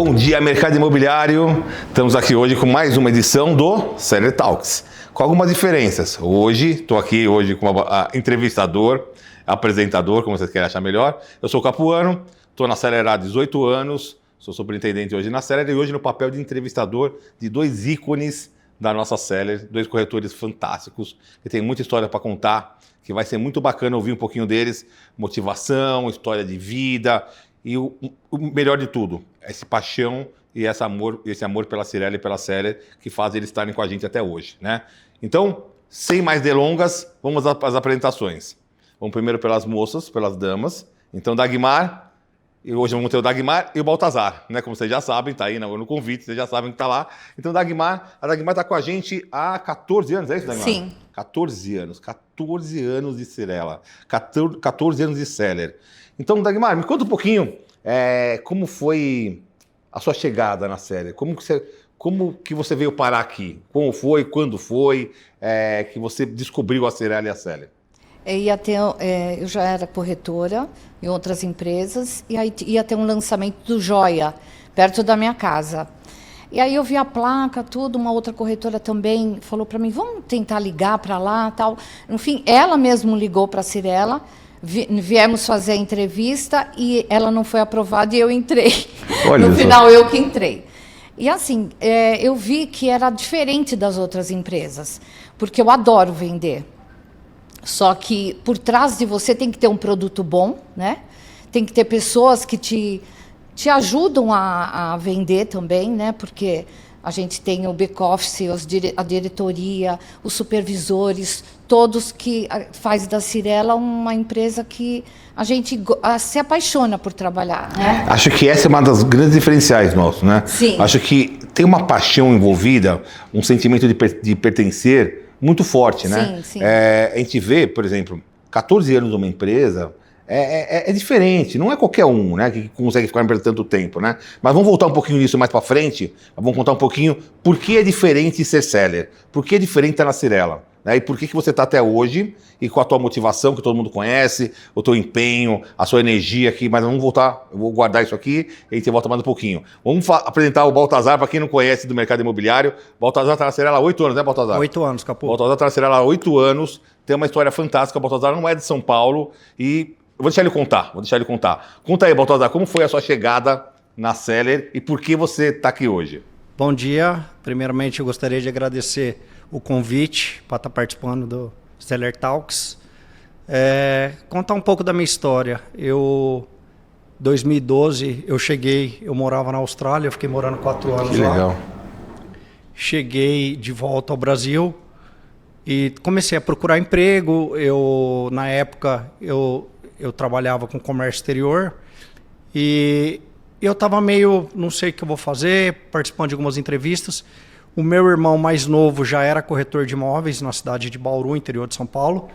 Bom dia, mercado imobiliário. Estamos aqui hoje com mais uma edição do Seller Talks, com algumas diferenças. Hoje, estou aqui como entrevistador, apresentador, como vocês querem achar melhor. Eu sou o Capuano, estou na Seller há 18 anos, sou superintendente hoje na Seller e hoje no papel de entrevistador de dois ícones da nossa Seller, dois corretores fantásticos, que tem muita história para contar, que vai ser muito bacana ouvir um pouquinho deles, motivação, história de vida e o melhor de tudo, esse paixão e esse amor pela Cirela e pela Seller que faz eles estarem com a gente até hoje, né? Então, sem mais delongas, vamos às apresentações. Vamos primeiro pelas moças, pelas damas. Então, Dagmar, e hoje vamos ter o Dagmar e o Baltazar, né? Como vocês já sabem, está aí no convite, vocês já sabem que está lá. Então, a Dagmar está com a gente há 14 anos, é isso, Dagmar? Sim. 14 anos de Cirela, 14 anos de Seller. Então, Dagmar, me conta um pouquinho como foi a sua chegada na Seller, como que você veio parar aqui, como foi, quando foi que você descobriu a Cirela e a Seller? Eu já era corretora em outras empresas e aí ia ter um lançamento do Joia, perto da minha casa. E aí eu vi a placa, tudo, uma outra corretora também falou para mim, vamos tentar ligar para lá, tal. Enfim, ela mesmo ligou para a Cirela, viemos fazer a entrevista e ela não foi aprovada e eu entrei. Olha no só. final, eu que entrei. E assim, eu vi que era diferente das outras empresas, porque eu adoro vender. Só que por trás de você tem que ter um produto bom, né? Tem que ter pessoas que te ajudam a vender também, né? Porque a gente tem o back-office, a diretoria, os supervisores, todos que faz da Cirela uma empresa que a gente se apaixona por trabalhar, né? Acho que essa é uma das grandes diferenciais nossos, né? Sim. Acho que tem uma paixão envolvida, um sentimento de pertencer muito forte, né? Sim, sim. A gente vê, por exemplo, 14 anos numa empresa é diferente, não é qualquer um, né, que consegue ficar por tanto tempo, né? Mas vamos voltar um pouquinho nisso mais para frente, vamos contar um pouquinho por que é diferente ser Seller, por que é diferente estar na Cirela, né? E por que você está até hoje e com a tua motivação que todo mundo conhece, o teu empenho, a sua energia aqui, mas vamos voltar, eu vou guardar isso aqui e a gente volta mais um pouquinho. Vamos apresentar o Baltazar, para quem não conhece do mercado imobiliário. Baltazar está na Cirela há 8 anos, né, Baltazar? 8 anos, Capu. Baltazar está na Cirela há 8 anos, tem uma história fantástica. O Baltazar não é de São Paulo e eu vou deixar ele contar. Conta aí, Baltazar, como foi a sua chegada na Seller e por que você está aqui hoje? Bom dia. Primeiramente, eu gostaria de agradecer o convite para estar participando do Seller Talks. Contar um pouco da minha história. Em 2012, eu morava na Austrália, eu fiquei morando 4 anos Que lá. legal. Cheguei de volta ao Brasil e comecei a procurar emprego. Na época, eu trabalhava com comércio exterior e eu estava meio, não sei o que eu vou fazer, participando de algumas entrevistas. O meu irmão mais novo já era corretor de imóveis na cidade de Bauru, interior de São Paulo.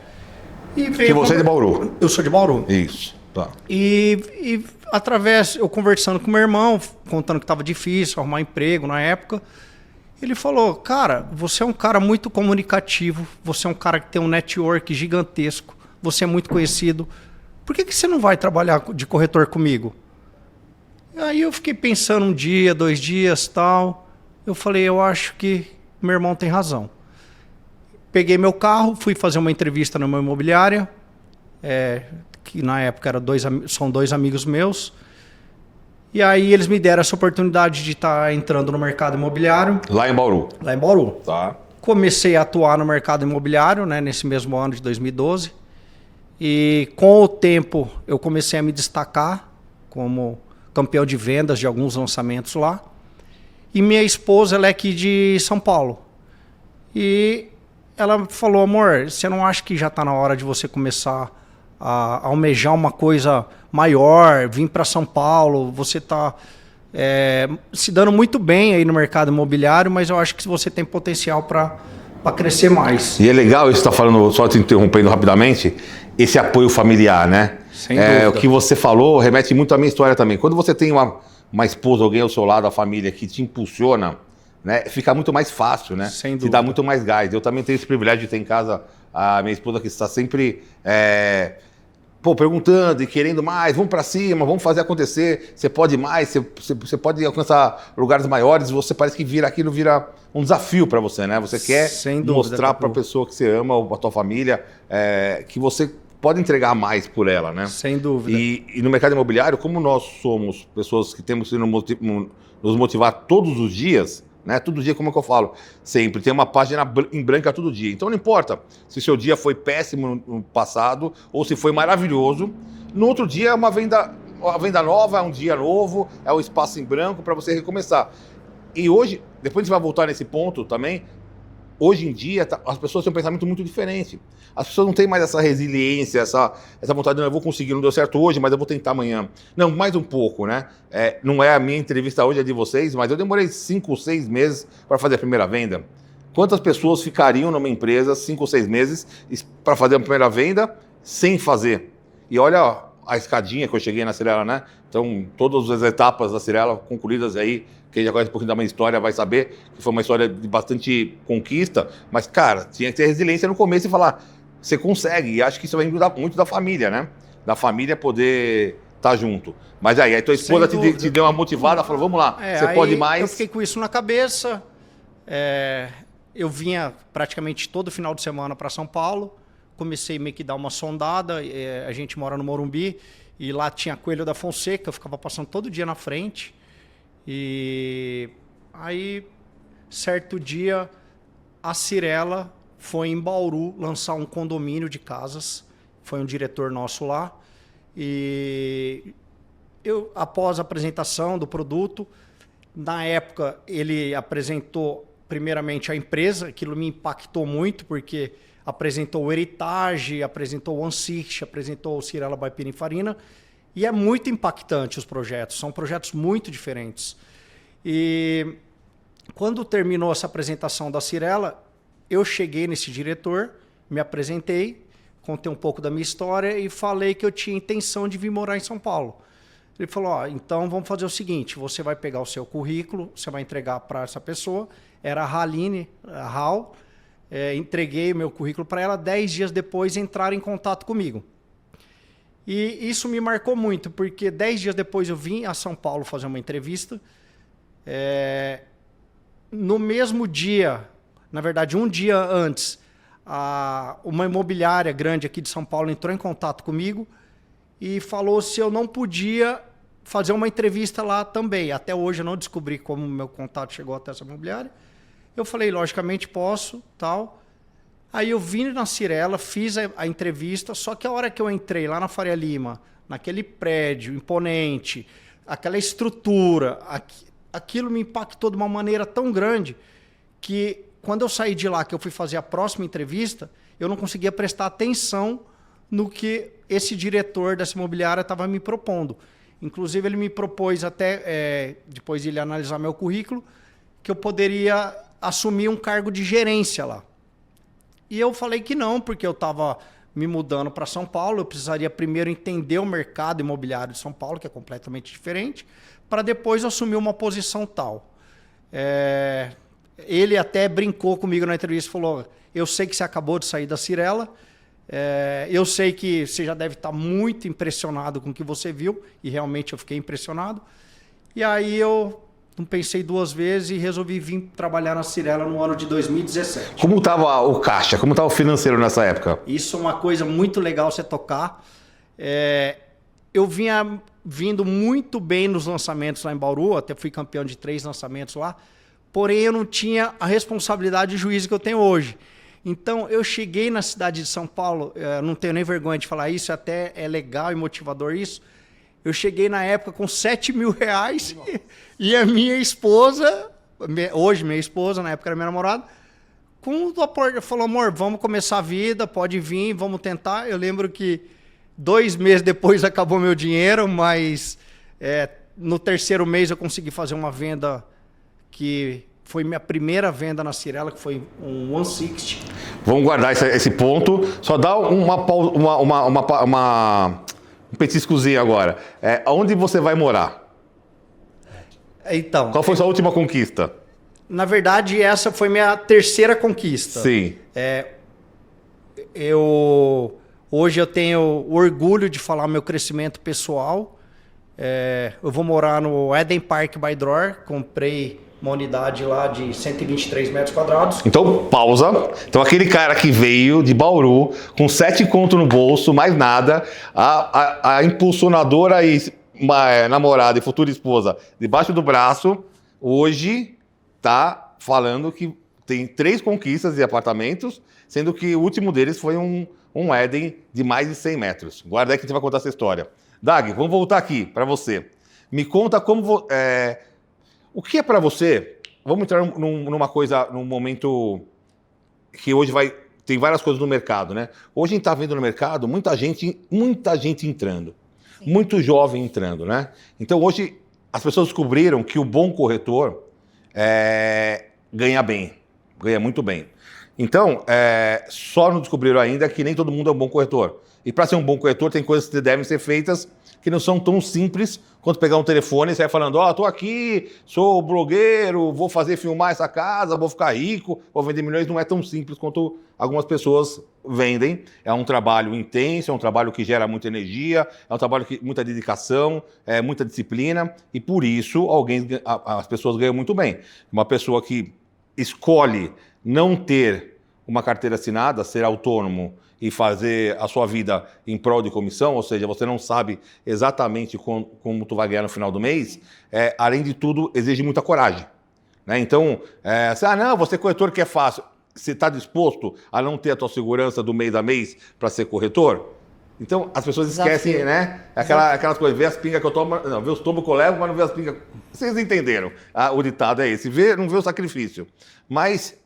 Que você é de Bauru? Eu sou de Bauru. Isso, tá. E através, eu conversando com meu irmão, contando que estava difícil arrumar emprego na época, ele falou, cara, você é um cara muito comunicativo, você é um cara que tem um network gigantesco, você é muito conhecido, por que você não vai trabalhar de corretor comigo? Aí eu fiquei pensando um dia, 2 dias, tal. Eu falei, eu acho que meu irmão tem razão. Peguei meu carro, fui fazer uma entrevista numa imobiliária, que na época são 2 amigos meus. E aí eles me deram essa oportunidade de estar entrando no mercado imobiliário. Lá em Bauru? Lá em Bauru. Tá. Comecei a atuar no mercado imobiliário, né, nesse mesmo ano de 2012. E com o tempo eu comecei a me destacar como campeão de vendas de alguns lançamentos lá. E minha esposa, ela é aqui de São Paulo. E ela falou, amor, você não acha que já está na hora de você começar a almejar uma coisa maior, vir para São Paulo, você está se dando muito bem aí no mercado imobiliário, mas eu acho que você tem potencial para crescer mais. E é legal isso que você está falando, só te interrompendo rapidamente, esse apoio familiar, né? Sem dúvida. O que você falou remete muito à minha história também. Quando você tem uma esposa, alguém ao seu lado, a família que te impulsiona, né, fica muito mais fácil, né? Sem Te dúvida. dá muito mais gás. Eu também tenho esse privilégio de ter em casa a minha esposa que está sempre pô, perguntando e querendo mais, vamos para cima, vamos fazer acontecer, você pode mais, você pode alcançar lugares maiores, você parece que aquilo vira um desafio para você, né? Você quer Sem dúvida, mostrar para a Capu. pessoa que você ama, ou a tua família, que você pode entregar mais por ela, né? Sem dúvida. E no mercado imobiliário, como nós somos pessoas que temos que nos motivar todos os dias, né? Todo dia, como é que eu falo? Sempre tem uma página em branca todo dia. Então não importa se o seu dia foi péssimo no passado ou se foi maravilhoso. No outro dia é uma venda nova, é um dia novo, é um espaço em branco para você recomeçar. E hoje, depois a gente vai voltar nesse ponto também. Hoje em dia, as pessoas têm um pensamento muito diferente. As pessoas não têm mais essa resiliência, essa vontade de, eu vou conseguir, não deu certo hoje, mas eu vou tentar amanhã. Não, mais um pouco, né? Não é a minha entrevista hoje, é de vocês, mas eu demorei 5 ou 6 meses para fazer a primeira venda. Quantas pessoas ficariam numa empresa 5 ou 6 meses para fazer a primeira venda sem fazer? E olha a escadinha que eu cheguei na Cyrela, né? Então, todas as etapas da Cyrela concluídas aí, quem já conhece um pouquinho da minha história vai saber que foi uma história de bastante conquista, mas, cara, tinha que ter resiliência no começo e falar, você consegue, e acho que isso vai muito da família, né? Da família poder estar junto. Mas aí a tua esposa te deu uma motivada, falou, vamos lá, você pode mais. Eu fiquei com isso na cabeça, eu vinha praticamente todo final de semana para São Paulo, comecei meio que dar uma sondada, a gente mora no Morumbi, e lá tinha Coelho da Fonseca, eu ficava passando todo dia na frente. E aí, certo dia, a Cyrela foi em Bauru lançar um condomínio de casas. Foi um diretor nosso lá. E eu, após a apresentação do produto, na época ele apresentou primeiramente a empresa, aquilo me impactou muito, porque apresentou o Heritage, apresentou o One60, apresentou o Cyrela by Pininfarina, e é muito impactante os projetos, são projetos muito diferentes. E quando terminou essa apresentação da Cyrela, eu cheguei nesse diretor, me apresentei, contei um pouco da minha história e falei que eu tinha intenção de vir morar em São Paulo. Ele falou, então vamos fazer o seguinte, você vai pegar o seu currículo, você vai entregar para essa pessoa, era a Haline, a Hal, entreguei o meu currículo para ela, 10 dias depois entraram em contato comigo. E isso me marcou muito, porque 10 dias depois eu vim a São Paulo fazer uma entrevista. No mesmo dia, na verdade um dia antes, uma imobiliária grande aqui de São Paulo entrou em contato comigo e falou se eu não podia fazer uma entrevista lá também. Até hoje eu não descobri como o meu contato chegou até essa imobiliária. Eu falei, logicamente posso, tal. Aí eu vim na Cyrela, fiz a entrevista, só que a hora que eu entrei lá na Faria Lima, naquele prédio imponente, aquela estrutura, aquilo me impactou de uma maneira tão grande que quando eu saí de lá, que eu fui fazer a próxima entrevista, eu não conseguia prestar atenção no que esse diretor dessa imobiliária estava me propondo. Inclusive, ele me propôs até, depois de ele analisar meu currículo, que eu poderia assumir um cargo de gerência lá. E eu falei que não, porque eu estava me mudando para São Paulo, eu precisaria primeiro entender o mercado imobiliário de São Paulo, que é completamente diferente, para depois assumir uma posição tal. Ele até brincou comigo na entrevista e falou, eu sei que você acabou de sair da Cyrela, eu sei que você já deve estar muito impressionado com o que você viu, e realmente eu fiquei impressionado. E aí eu não pensei duas vezes e resolvi vir trabalhar na Cyrela no ano de 2017. Como estava o caixa? Como estava o financeiro nessa época? Isso é uma coisa muito legal você tocar. Eu vinha vindo muito bem nos lançamentos lá em Bauru, até fui campeão de 3 lançamentos lá, porém eu não tinha a responsabilidade de juízo que eu tenho hoje. Então eu cheguei na cidade de São Paulo, não tenho nem vergonha de falar isso, até é legal e motivador isso. Eu cheguei na época com R$7.000 e a minha esposa, hoje minha esposa, na época era minha namorada, falou, amor, vamos começar a vida, pode vir, vamos tentar. Eu lembro que 2 meses depois acabou meu dinheiro, mas no 3º mês eu consegui fazer uma venda que foi minha primeira venda na Cyrela, que foi um One60. Vamos guardar esse ponto, só dá um petiscozinho agora. Onde você vai morar? Então, qual foi sua última conquista? Na verdade, essa foi minha 3ª conquista. Sim. Hoje eu tenho o orgulho de falar meu crescimento pessoal. Eu vou morar no Eden Park by Dror, comprei uma unidade lá de 123 metros quadrados. Então, pausa. Então, aquele cara que veio de Bauru, com 7 conto no bolso, mais nada, a impulsionadora e namorada e futura esposa debaixo do braço, hoje tá falando que tem 3 conquistas de apartamentos, sendo que o último deles foi um Eden de mais de 100 metros. Guarda aí que a gente vai contar essa história. Dag, vamos voltar aqui para você. Me conta como... o que é para você? Vamos entrar num momento que hoje tem várias coisas no mercado, né? Hoje a gente está vendo no mercado muita gente entrando. Sim. Muito jovem entrando, né? Então hoje as pessoas descobriram que o bom corretor ganha bem, ganha muito bem. Então, só não descobriram ainda que nem todo mundo é um bom corretor. E para ser um bom corretor, tem coisas que devem ser feitas que não são tão simples quanto pegar um telefone e sair falando, tô aqui, sou blogueiro, vou filmar essa casa, vou ficar rico, vou vender milhões. Não é tão simples quanto algumas pessoas vendem. É um trabalho intenso, é um trabalho que gera muita energia, é um trabalho que muita dedicação, muita disciplina, e por isso as pessoas ganham muito bem. Uma pessoa que escolhe não ter uma carteira assinada, ser autônomo e fazer a sua vida em prol de comissão, ou seja, você não sabe exatamente como tu vai ganhar no final do mês, além de tudo, exige muita coragem. Né? Então, você corretor que é fácil. Você está disposto a não ter a tua segurança do mês a mês para ser corretor? Então, as pessoas esquecem, né? Aquelas coisas, vê as pingas que eu tomo, não, vê os tombos que eu levo, mas não vê as pingas. Vocês entenderam? O ditado é esse, não vê o sacrifício. Mas,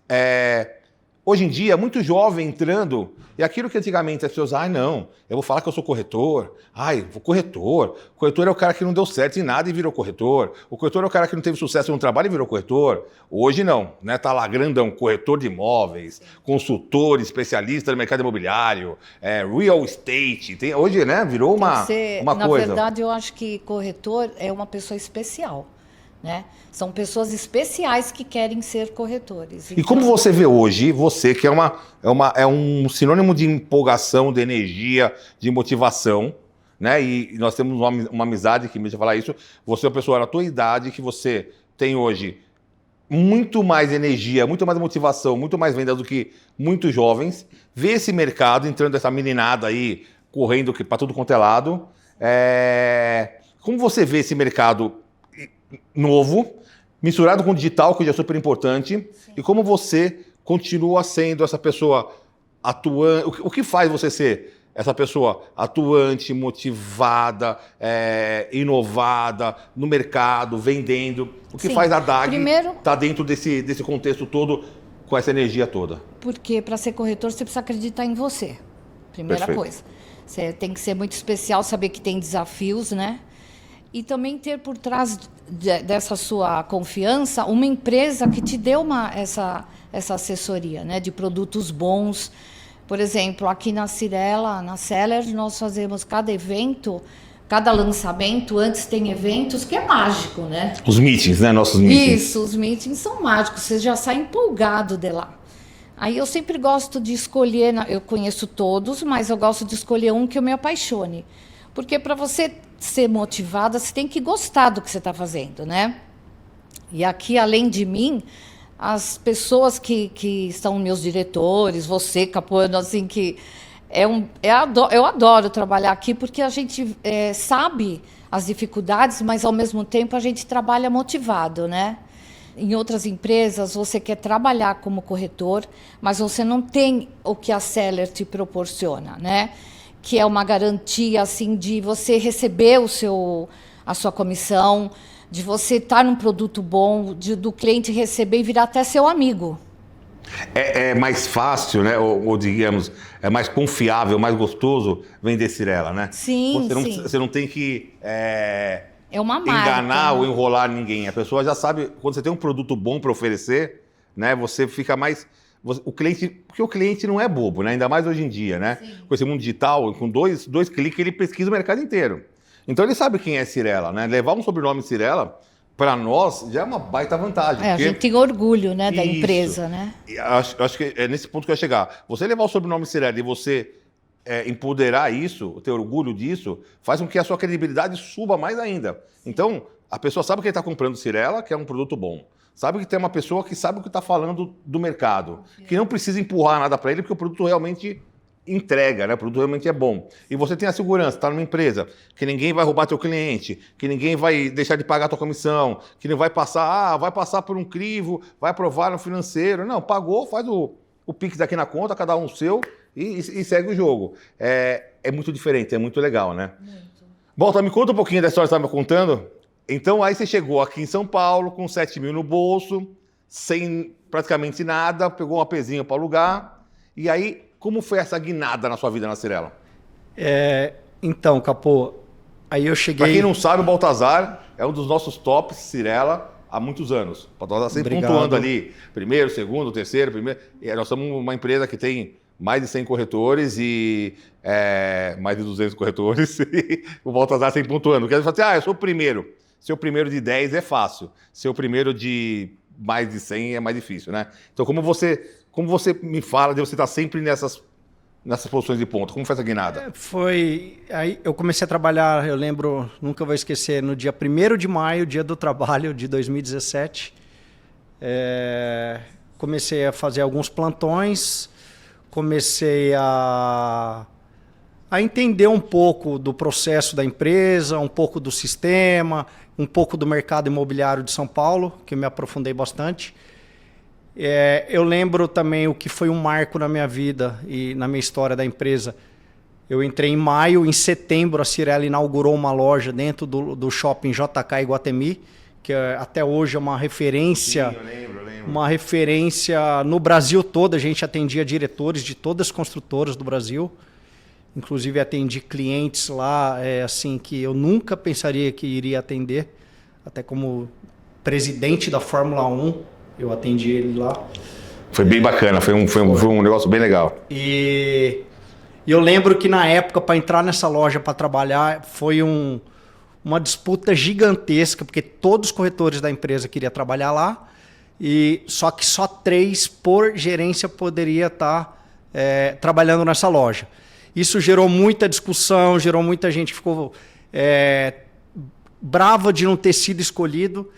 hoje em dia, muito jovem entrando, e aquilo que antigamente as pessoas, não, eu vou falar que eu sou corretor, corretor é o cara que não deu certo em nada e virou corretor, o corretor é o cara que não teve sucesso no trabalho e virou corretor. Hoje não, né? Tá lá grandão, corretor de imóveis, consultor, especialista no mercado imobiliário, real estate, hoje, né, virou uma coisa. Na verdade, eu acho que corretor é uma pessoa especial. Né? São pessoas especiais que querem ser corretores. Então... E como você vê hoje, você que é um sinônimo de empolgação, de energia, de motivação, né? E nós temos uma amizade que me deixa falar isso. Você é uma pessoa na tua idade que você tem hoje muito mais energia, muito mais motivação, muito mais vendas do que muitos jovens. Vê esse mercado entrando, essa meninada aí, correndo para tudo quanto é lado. Como você vê esse mercado novo, misturado com o digital, que já é super importante, sim, e como você continua sendo essa pessoa atuante, o que faz você ser essa pessoa atuante, motivada, inovada, no mercado, vendendo, o que faz a Dag estar dentro desse contexto todo, com essa energia toda? Porque para ser corretor você precisa acreditar em você, primeira coisa. Você tem que ser muito especial, saber que tem desafios, né? E também ter por trás dessa sua confiança uma empresa que te deu essa assessoria, né, de produtos bons. Por exemplo, aqui na Cyrela, na Seller, nós fazemos cada evento, cada lançamento, antes tem eventos que é mágico, né? Os meetings, né? Nossos meetings. Isso, os meetings são mágicos, você já sai empolgado de lá. Aí eu sempre gosto de escolher, eu conheço todos, mas eu gosto de escolher um que eu me apaixone. Porque para você ser motivada, você tem que gostar do que você está fazendo, né? E aqui, além de mim, as pessoas que são meus diretores, você, Capuano, assim, que eu adoro trabalhar aqui, porque a gente sabe as dificuldades, mas, ao mesmo tempo, a gente trabalha motivado, né? Em outras empresas, você quer trabalhar como corretor, mas você não tem o que a Seller te proporciona, né? Que é uma garantia assim de você receber a sua comissão, de você estar num produto bom, do cliente receber e virar até seu amigo. É mais fácil, né? Ou digamos, é mais confiável, mais gostoso vender Cyrela, né? Sim, você não tem que uma marca, enganar, né? ou enrolar ninguém. A pessoa já sabe, quando você tem um produto bom para oferecer, né? Você fica mais... Porque o cliente não é bobo, né? Ainda mais hoje em dia, né? Sim. Com esse mundo digital, com dois cliques, ele pesquisa o mercado inteiro. Então ele sabe quem é Cyrela, né? Levar um sobrenome Cyrela, para nós, já é uma baita vantagem. A gente tem orgulho, né, da empresa, né? Acho que é nesse ponto que eu ia chegar. Você levar o sobrenome Cyrela e você empoderar isso, ter orgulho disso, faz com que a sua credibilidade suba mais ainda. Então, a pessoa sabe que ele está comprando Cyrela, que é um produto bom. Sabe que tem uma pessoa que sabe o que está falando do mercado, que não precisa empurrar nada para ele, porque o produto realmente entrega, né? O produto realmente é bom. E você tem a segurança, está numa empresa, que ninguém vai roubar teu cliente, que ninguém vai deixar de pagar tua comissão, que não vai passar por um crivo, vai aprovar no financeiro. Não, pagou, faz o Pix aqui na conta, cada um seu, e segue o jogo. É muito diferente, é muito legal, né? Muito. Bom, tá, me conta um pouquinho da história que você estava me contando. Então, aí você chegou aqui em São Paulo com 7 mil no bolso, sem praticamente nada, pegou um APzinho para alugar. E aí, como foi essa guinada na sua vida na Cyrela? Então, Capô, aí eu cheguei... Para quem não sabe, o Baltazar é um dos nossos tops Cyrela há muitos anos. O Baltazar sempre pontuando ali, primeiro, segundo, terceiro, primeiro. E nós somos uma empresa que tem mais de 100 corretores e mais de 200 corretores. E o Baltazar sempre pontuando. Quer dizer, eu sou o primeiro. Ser o primeiro de 10 é fácil. Ser o primeiro de mais de 100 é mais difícil, né? Então, como você me fala de você estar sempre nessas posições de ponta? Como foi essa guinada? Aí eu comecei a trabalhar, eu lembro, nunca vou esquecer, no dia 1º de maio, dia do trabalho de 2017. Comecei a fazer alguns plantões, comecei a entender um pouco do processo da empresa, um pouco do sistema, um pouco do mercado imobiliário de São Paulo, que eu me aprofundei bastante. Eu lembro também o que foi um marco na minha vida e na minha história da empresa. Eu entrei em maio, em setembro a Cyrela inaugurou uma loja dentro do shopping JK Iguatemi, que até hoje é uma referência. Sim, eu lembro. Uma referência no Brasil todo. A gente atendia diretores de todas as construtoras do Brasil. Inclusive atendi clientes lá, assim, que eu nunca pensaria que iria atender. Até como presidente da Fórmula 1, eu atendi ele lá. Foi bem bacana, foi um negócio bem legal. E eu lembro que na época, para entrar nessa loja para trabalhar, foi uma disputa gigantesca, porque todos os corretores da empresa queriam trabalhar lá, só que só 3 por gerência poderia estar trabalhando nessa loja. Isso gerou muita discussão, gerou muita gente que ficou brava de não ter sido escolhido.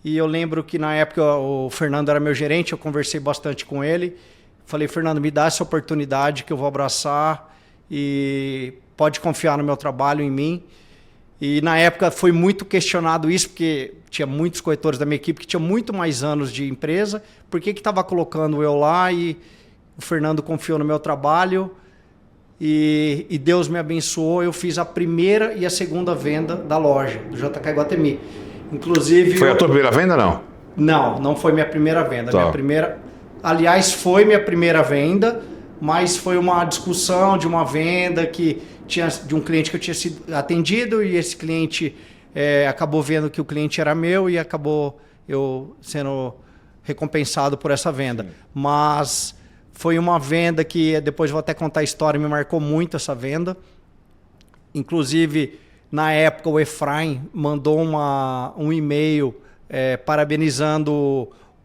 E eu lembro que na época o Fernando era meu gerente, eu conversei bastante com ele. Falei, Fernando, me dá essa oportunidade que eu vou abraçar e pode confiar no meu trabalho, em mim. E na época foi muito questionado isso, porque tinha muitos corretores da minha equipe que tinham muito mais anos de empresa. Por que estava colocando eu lá? E o Fernando confiou no meu trabalho. E Deus me abençoou, eu fiz a primeira e a segunda venda da loja, do JK Iguatemi. Inclusive... Foi a tua primeira venda, não? Não foi minha primeira venda. Minha primeira... Aliás, foi minha primeira venda, mas foi uma discussão de uma venda de um cliente que eu tinha sido atendido e esse cliente acabou vendo que o cliente era meu e acabou eu sendo recompensado por essa venda. Sim. Mas... foi uma venda que, depois vou até contar a história, me marcou muito essa venda. Inclusive, na época, o Efraim mandou um e-mail parabenizando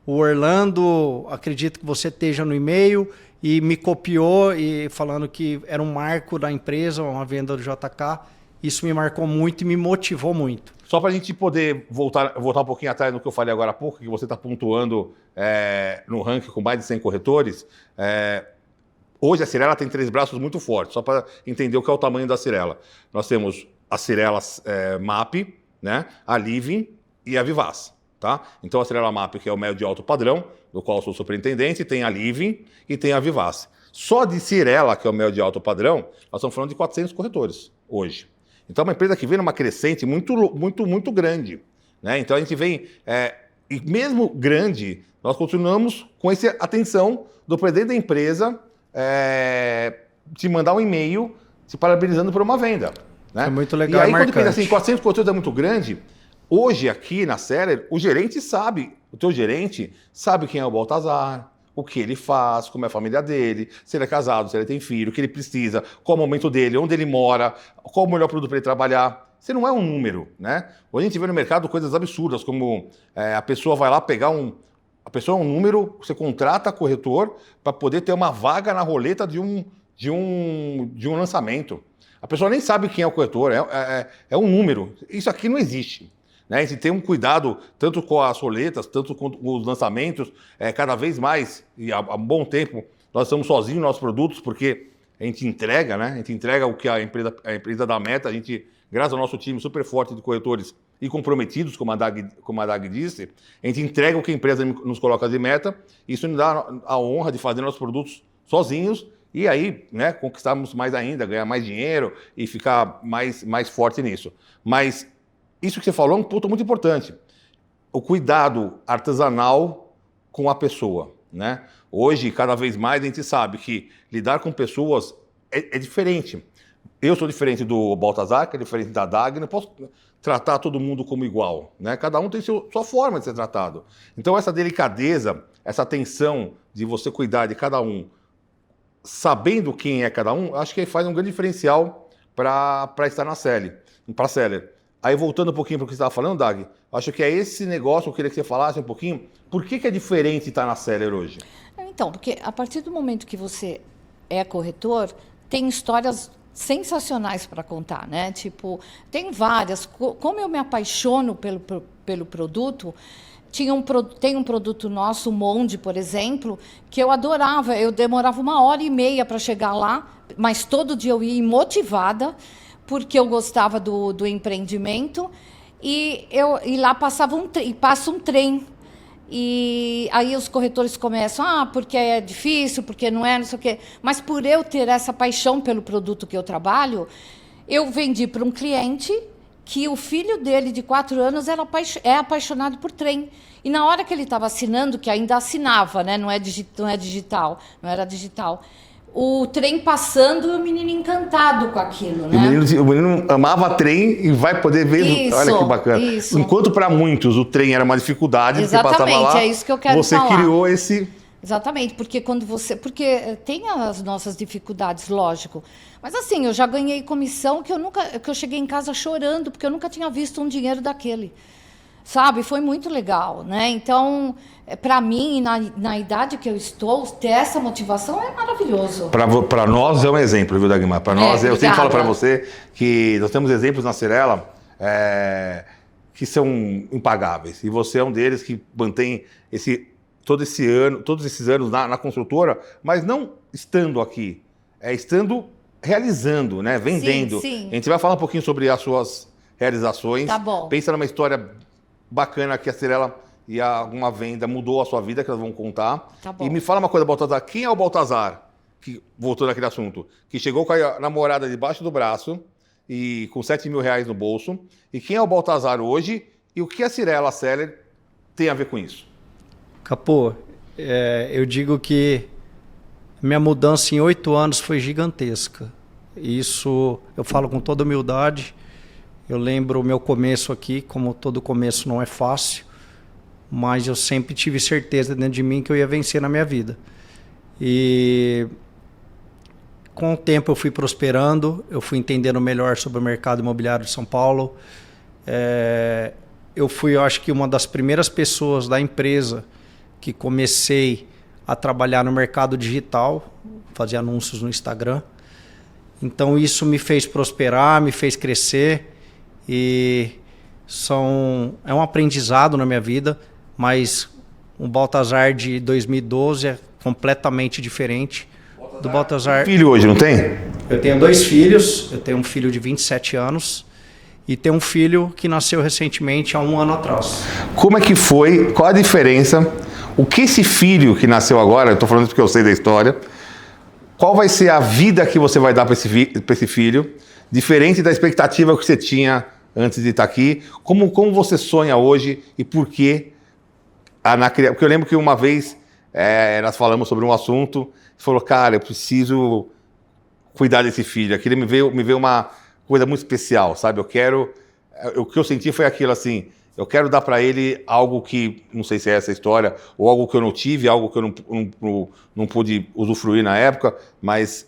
o Orlando, acredito que você esteja no e-mail, e me copiou e falando que era um marco da empresa, uma venda do JK. Isso me marcou muito e me motivou muito. Só para a gente poder voltar um pouquinho atrás no que eu falei agora há pouco, que você está pontuando no ranking com mais de 100 corretores. Hoje a Cyrela tem 3 braços muito fortes, só para entender o que é o tamanho da Cyrela. Nós temos a Cyrela MAP, né, a Living e a Vivaz. Tá? Então a Cyrela MAP, que é o médio de alto padrão, do qual eu sou superintendente, tem a Living e tem a Vivaz. Só de Cyrela, que é o médio de alto padrão, nós estamos falando de 400 corretores hoje. Então é uma empresa que vem numa crescente muito grande, né? Então a gente vem, e mesmo grande, nós continuamos com essa atenção do presidente da empresa te mandar um e-mail te parabenizando por uma venda. Né? É muito legal. E aí quando pensa assim, 400 corretores é muito grande, hoje aqui na Seller, o teu gerente sabe quem é o Baltazar, o que ele faz, como é a família dele, se ele é casado, se ele tem filho, o que ele precisa, qual é o momento dele, onde ele mora, qual o melhor produto para ele trabalhar. Você não é um número, né? Hoje a gente vê no mercado coisas absurdas, como a pessoa vai lá pegar A pessoa é um número, você contrata corretor para poder ter uma vaga na roleta de um de um lançamento. A pessoa nem sabe quem é o corretor, é um número. Isso aqui não existe. Né? A gente tem um cuidado tanto com as roletas, tanto com os lançamentos, cada vez mais, e há um bom tempo, nós estamos sozinhos nos nossos produtos, porque a gente entrega, né? A gente entrega o que a empresa dá meta, a gente, graças ao nosso time super forte de corretores e comprometidos, como a Dag disse, a gente entrega o que a empresa nos coloca de meta, e isso nos dá a honra de fazer nossos produtos sozinhos, e aí, né, conquistarmos mais ainda, ganhar mais dinheiro e ficar mais forte nisso. Mas isso que você falou é um ponto muito importante. O cuidado artesanal com a pessoa, né? Hoje, cada vez mais, a gente sabe que lidar com pessoas é diferente. Eu sou diferente do Baltazar, que é diferente da Dag, não posso tratar todo mundo como igual, né? Cada um tem sua forma de ser tratado. Então, essa delicadeza, essa atenção de você cuidar de cada um, sabendo quem é cada um, acho que faz um grande diferencial para estar na Seller. Aí, voltando um pouquinho para o que você estava falando, Dag, acho que é esse negócio que eu queria que você falasse um pouquinho. Por que é diferente estar na Seller hoje? Então, porque a partir do momento que você é corretor, tem histórias sensacionais para contar, né? Tipo, tem várias. Como eu me apaixono pelo produto, tem um produto nosso, o Monde, por exemplo, que eu adorava. Eu demorava 1h30 para chegar lá, mas todo dia eu ia motivada, porque eu gostava do empreendimento, e lá passa um trem. E aí os corretores começam, porque é difícil, porque não sei o quê. Mas por eu ter essa paixão pelo produto que eu trabalho, eu vendi para um cliente que o filho dele, de 4 anos, é apaixonado por trem. E na hora que ele estava assinando, que ainda assinava, né? Não era digital, o trem passando e o menino encantado com aquilo, né? O menino amava trem e vai poder ver. Isso, olha que bacana. Isso. Enquanto para muitos o trem era uma dificuldade, exatamente, você passava lá, é isso que eu quero falar. Você criou esse... Exatamente, porque porque tem as nossas dificuldades, lógico. Mas assim, eu já ganhei comissão que eu cheguei em casa chorando, porque eu nunca tinha visto um dinheiro daquele. Sabe? Foi muito legal, né? Então, para mim, na idade que eu estou, ter essa motivação é maravilhoso. Para nós é um exemplo, viu, Dagmar? Para nós, eu sempre falo para você que nós temos exemplos na Cyrela que são impagáveis. E você é um deles que mantém todos esses anos na construtora, mas não estando aqui, estando realizando, né? Vendendo. Sim. A gente vai falar um pouquinho sobre as suas realizações. Tá bom. Pensa numa história bacana que a Cyrela e alguma venda mudou a sua vida, que elas vão contar. Tá bom. E me fala uma coisa, Baltazar. Quem é o Baltazar, voltando àquele assunto, que chegou com a namorada debaixo do braço e com 7 mil reais no bolso? E quem é o Baltazar hoje? E o que a Cyrela Seller tem a ver com isso? Capô, eu digo que minha mudança em 8 anos foi gigantesca. Isso eu falo com toda humildade. Eu lembro o meu começo aqui, como todo começo não é fácil, mas eu sempre tive certeza dentro de mim que eu ia vencer na minha vida. E com o tempo eu fui prosperando, eu fui entendendo melhor sobre o mercado imobiliário de São Paulo. Eu acho que uma das primeiras pessoas da empresa que comecei a trabalhar no mercado digital, fazer anúncios no Instagram. Então isso me fez prosperar, me fez crescer. E é um aprendizado na minha vida, mas o Baltazar de 2012 é completamente diferente do Baltazar... Filho hoje, não tem? Eu tenho 2 filhos, eu tenho um filho de 27 anos e tenho um filho que nasceu recentemente, há 1 ano atrás. Como é que foi? Qual a diferença? O que esse filho que nasceu agora, eu estou falando isso porque eu sei da história, qual vai ser a vida que você vai dar para esse filho, diferente da expectativa que você tinha antes de estar aqui? Como você sonha hoje e por quê? Porque eu lembro que uma vez nós falamos sobre um assunto, você falou, cara, eu preciso cuidar desse filho. Aquilo me veio uma coisa muito especial, sabe? O que eu senti foi aquilo assim, eu quero dar para ele algo que, não sei se é essa história, ou algo que eu não tive, algo que eu não pude usufruir na época, mas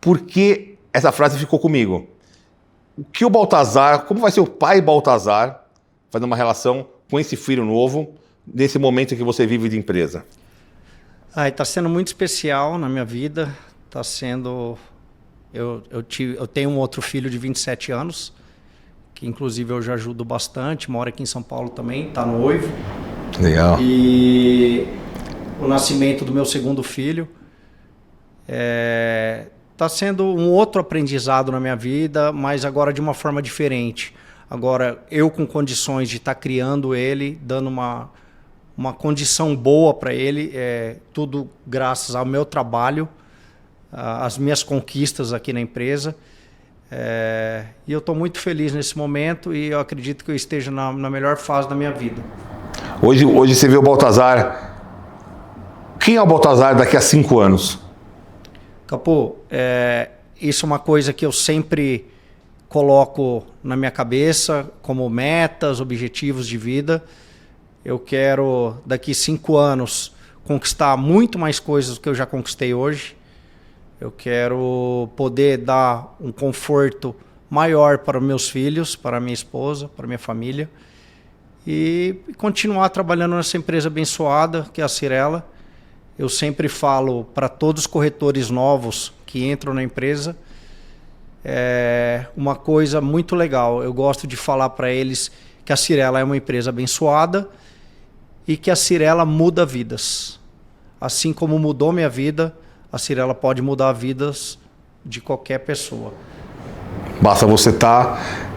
por que essa frase ficou comigo? O que o Baltazar, como vai ser o pai Baltazar fazendo uma relação com esse filho novo, nesse momento que você vive de empresa? Está sendo muito especial na minha vida. Tá sendo... Eu tenho um outro filho de 27 anos, que inclusive eu já ajudo bastante, mora aqui em São Paulo também, tá noivo. Legal. E o nascimento do meu segundo filho tá sendo um outro aprendizado na minha vida, mas agora de uma forma diferente. Agora eu com condições de estar criando ele, dando uma condição boa para ele, tudo graças ao meu trabalho, às minhas conquistas aqui na empresa. E eu estou muito feliz nesse momento e eu acredito que eu esteja na melhor fase da minha vida. Hoje você vê o Baltazar. Quem é o Baltazar daqui a 5 anos? Capô, isso é uma coisa que eu sempre coloco na minha cabeça como metas, objetivos de vida. Eu quero, daqui 5 anos, conquistar muito mais coisas do que eu já conquistei hoje. Eu quero poder dar um conforto maior para meus filhos, para minha esposa, para minha família. E continuar trabalhando nessa empresa abençoada, que é a Cyrela. Eu sempre falo para todos os corretores novos que entram na empresa, uma coisa muito legal. Eu gosto de falar para eles que a Cyrela é uma empresa abençoada e que a Cyrela muda vidas. Assim como mudou minha vida, a Cyrela pode mudar vidas de qualquer pessoa. Basta você estar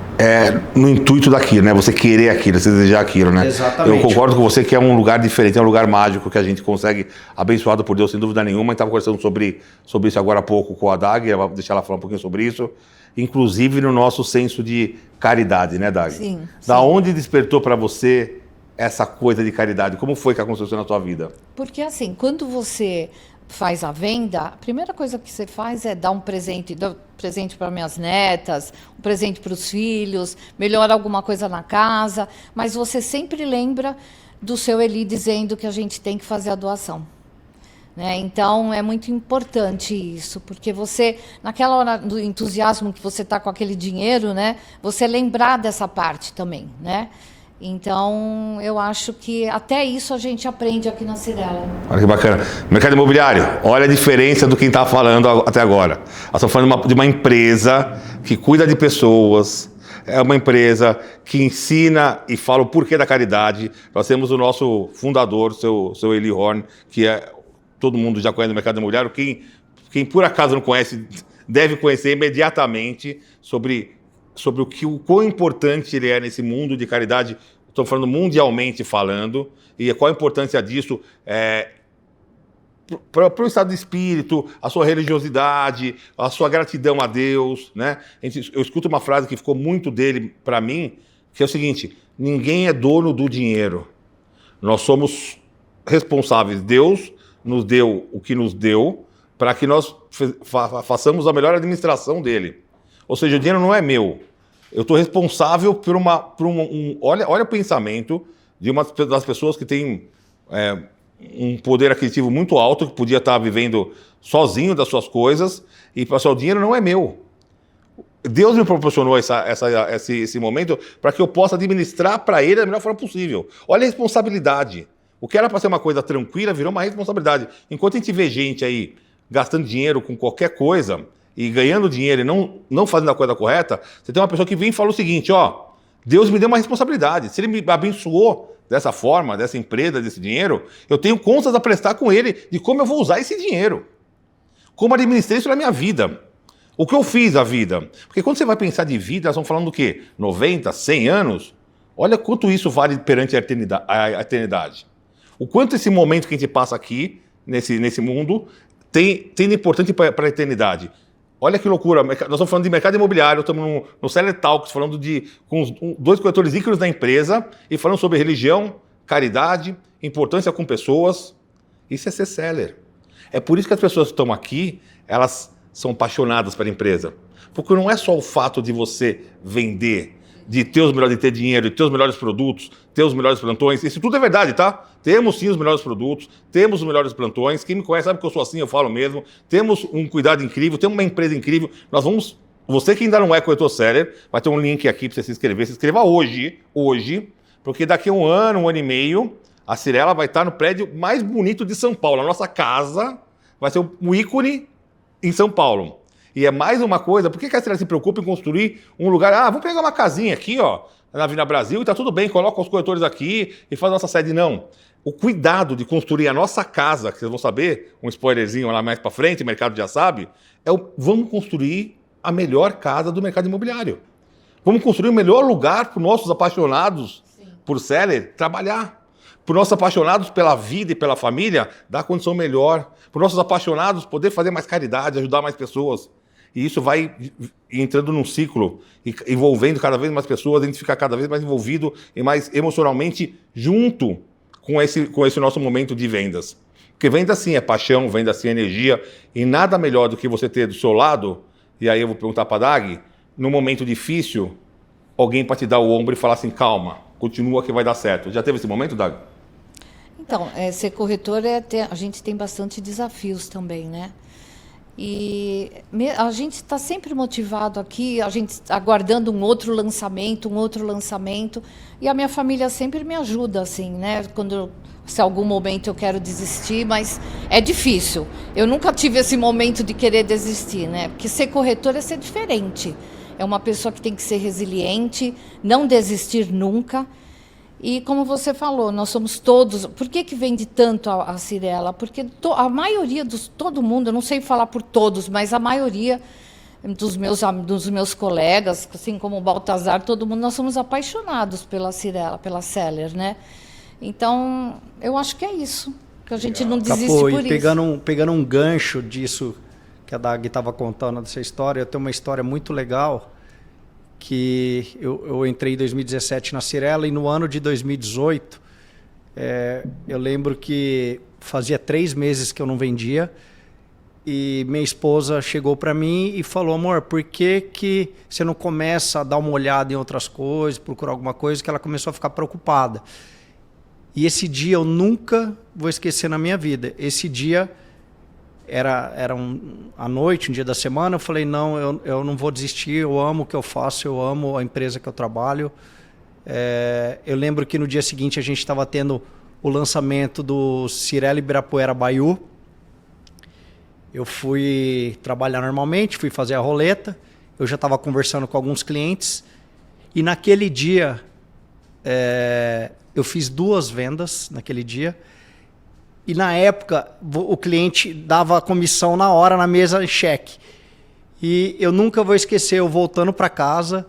no intuito daquilo, né? Você querer aquilo, você desejar aquilo, né? Exatamente. Eu concordo com você que é um lugar diferente, é um lugar mágico que a gente consegue, abençoado por Deus, sem dúvida nenhuma. A gente estava conversando sobre isso agora há pouco com a Dag, eu vou deixar ela falar um pouquinho sobre isso. Inclusive no nosso senso de caridade, né, Dag? Sim. Da onde despertou para você essa coisa de caridade? Como foi que aconteceu na sua vida? Porque assim, quando você faz a venda, a primeira coisa que você faz é dar um presente para minhas netas, um presente para os filhos, melhorar alguma coisa na casa, mas você sempre lembra do seu Eli dizendo que a gente tem que fazer a doação. Né? Então, é muito importante isso, porque você, naquela hora do entusiasmo que você está com aquele dinheiro, né, você lembrar dessa parte também, né? Então, eu acho que até isso a gente aprende aqui na Cyrela. Olha que bacana. Mercado imobiliário, olha a diferença do quem está falando até agora. Nós estamos falando de uma empresa que cuida de pessoas, é uma empresa que ensina e fala o porquê da caridade. Nós temos o nosso fundador, seu Eli Horn, que todo mundo já conhece no mercado imobiliário. Quem por acaso não conhece, deve conhecer imediatamente sobre o quão importante ele é nesse mundo de caridade. Estou falando mundialmente falando, e qual a importância disso para o estado de espírito, a sua religiosidade, a sua gratidão a Deus, né? Eu escuto uma frase que ficou muito dele para mim, que é o seguinte: ninguém é dono do dinheiro. Nós somos responsáveis. Deus nos deu o que nos deu para que nós façamos a melhor administração dele. Ou seja, o dinheiro não é meu. Eu estou responsável por olha o pensamento de uma das pessoas que tem um poder aquisitivo muito alto, que podia estar vivendo sozinho das suas coisas, e passar o dinheiro não é meu. Deus me proporcionou esse momento para que eu possa administrar para ele da melhor forma possível. Olha a responsabilidade. O que era para ser uma coisa tranquila virou uma responsabilidade. Enquanto a gente vê gente aí gastando dinheiro com qualquer coisa e ganhando dinheiro e não fazendo a coisa correta, você tem uma pessoa que vem e fala o seguinte: ó, Deus me deu uma responsabilidade. Se ele me abençoou dessa forma, dessa empresa, desse dinheiro, eu tenho contas a prestar com ele de como eu vou usar esse dinheiro. Como administrei isso na minha vida. O que eu fiz a vida. Porque quando você vai pensar de vida, nós estamos falando do quê? 90, 100 anos? Olha quanto isso vale perante a eternidade. O quanto esse momento que a gente passa aqui, nesse mundo, tem de importante para a eternidade. Olha que loucura, nós estamos falando de mercado imobiliário, estamos no Seller Talks, falando com 2 corretores ícones da empresa e falando sobre religião, caridade, importância com pessoas. Isso é ser seller. É por isso que as pessoas que estão aqui, elas são apaixonadas pela empresa. Porque não é só o fato de você vender, de ter dinheiro, de ter os melhores produtos, ter os melhores plantões. Isso tudo é verdade, tá? Temos sim os melhores produtos, temos os melhores plantões. Quem me conhece sabe que eu sou assim, eu falo mesmo. Temos um cuidado incrível, temos uma empresa incrível. Você que ainda não é corretor seller, vai ter um link aqui para você se inscrever. Se inscreva hoje, porque daqui a um ano e meio, a Cyrela vai estar no prédio mais bonito de São Paulo. A nossa casa vai ser um ícone em São Paulo. E é mais uma coisa, por que a Seller se preocupa em construir um lugar? Vamos pegar uma casinha aqui, ó, na Avenida Brasil, e tá tudo bem, coloca os corretores aqui e faz a nossa sede. Não. O cuidado de construir a nossa casa, que vocês vão saber, um spoilerzinho lá mais para frente, o mercado já sabe, vamos construir a melhor casa do mercado imobiliário. Vamos construir o melhor lugar para os nossos apaixonados por Seller trabalhar. Para os nossos apaixonados pela vida e pela família, dar condição melhor. Para os nossos apaixonados poder fazer mais caridade, ajudar mais pessoas. E isso vai entrando num ciclo, envolvendo cada vez mais pessoas, a gente fica cada vez mais envolvido e mais emocionalmente junto com esse nosso momento de vendas. Porque venda sim é paixão, venda sim é energia, e nada melhor do que você ter do seu lado, e aí eu vou perguntar para a Dag, num momento difícil, alguém para te dar o ombro e falar assim, calma, continua que vai dar certo. Já teve esse momento, Dag? Então, ser corretor, a gente tem bastante desafios também, né? E a gente está sempre motivado aqui, a gente aguardando um outro lançamento, e a minha família sempre me ajuda, assim, né? Se algum momento eu quero desistir, mas é difícil. Eu nunca tive esse momento de querer desistir, né? Porque ser corretor é ser diferente. É uma pessoa que tem que ser resiliente, não desistir nunca. E como você falou, nós somos todos... Por que vende tanto a Cyrela? Porque a maioria todo mundo, eu não sei falar por todos, mas a maioria dos meus colegas, assim como o Baltazar, todo mundo, nós somos apaixonados pela Cyrela, pela Seller, né? Então, eu acho que é isso, que a gente não desiste por isso. Pegando um gancho disso que a Dag estava contando, dessa história, eu tenho uma história muito legal, que eu entrei em 2017 na Cyrela, e no ano de 2018, eu lembro que fazia 3 meses que eu não vendia, e minha esposa chegou para mim e falou, amor, por que você não começa a dar uma olhada em outras coisas, procurar alguma coisa, que ela começou a ficar preocupada. E esse dia eu nunca vou esquecer na minha vida. Esse dia era à noite, um dia da semana, eu falei, não, eu não vou desistir, eu amo o que eu faço, eu amo a empresa que eu trabalho. Eu lembro que no dia seguinte a gente estava tendo o lançamento do Cyrela Ibirapuera Baiú. Eu fui trabalhar normalmente, fui fazer a roleta, eu já estava conversando com alguns clientes, e naquele dia eu fiz 2 vendas naquele dia. E na época, o cliente dava a comissão na hora, na mesa, em cheque. E eu nunca vou esquecer, eu voltando para casa,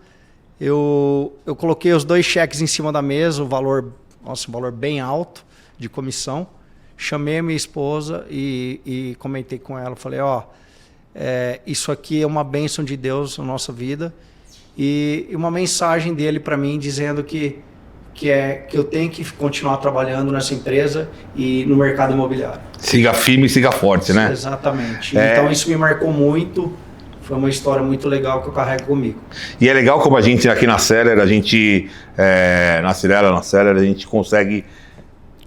eu coloquei os 2 cheques em cima da mesa, um valor bem alto de comissão. Chamei a minha esposa e comentei com ela. Falei, isso aqui é uma bênção de Deus na nossa vida. E uma mensagem dele para mim dizendo que eu tenho que continuar trabalhando nessa empresa e no mercado imobiliário. Siga firme e siga forte, né? Exatamente. Então isso me marcou muito, foi uma história muito legal que eu carrego comigo. E é legal como a gente aqui na Seller, na Seller, a gente consegue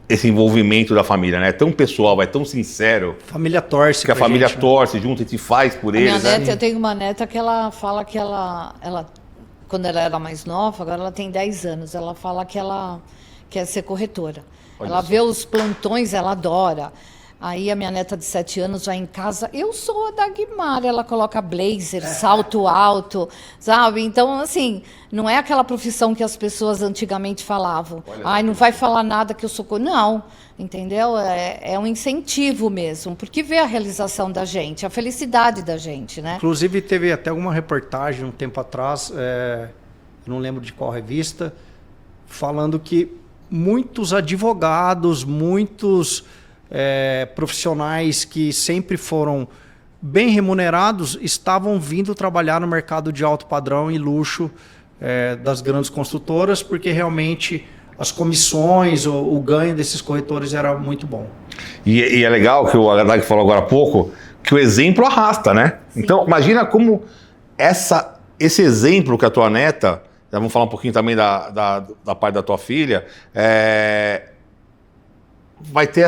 esse envolvimento da família, né? É tão pessoal, é tão sincero. A família torce. Que a família torce junto, a gente faz por eles. Eu tenho uma neta que ela fala que ela quando ela era mais nova, agora ela tem 10 anos, ela fala que ela quer ser corretora. Ela vê os plantões, ela adora. Aí a minha neta de 7 anos vai em casa, eu sou a Dagmar, ela coloca blazer, salto alto, sabe? Então, assim, não é aquela profissão que as pessoas antigamente falavam. Não vai falar nada que eu sou... Não, entendeu? É um incentivo mesmo, porque vê a realização da gente, a felicidade da gente, né? Inclusive, teve até uma reportagem um tempo atrás, não lembro de qual revista, falando que muitos advogados, muitos... profissionais que sempre foram bem remunerados estavam vindo trabalhar no mercado de alto padrão e luxo das grandes construtoras, porque realmente as comissões, o ganho desses corretores era muito bom. E é legal que o Dag falou agora há pouco, que o exemplo arrasta, né? Sim. Então imagina como esse exemplo que a tua neta, já vamos falar um pouquinho também da parte da tua filha, vai ter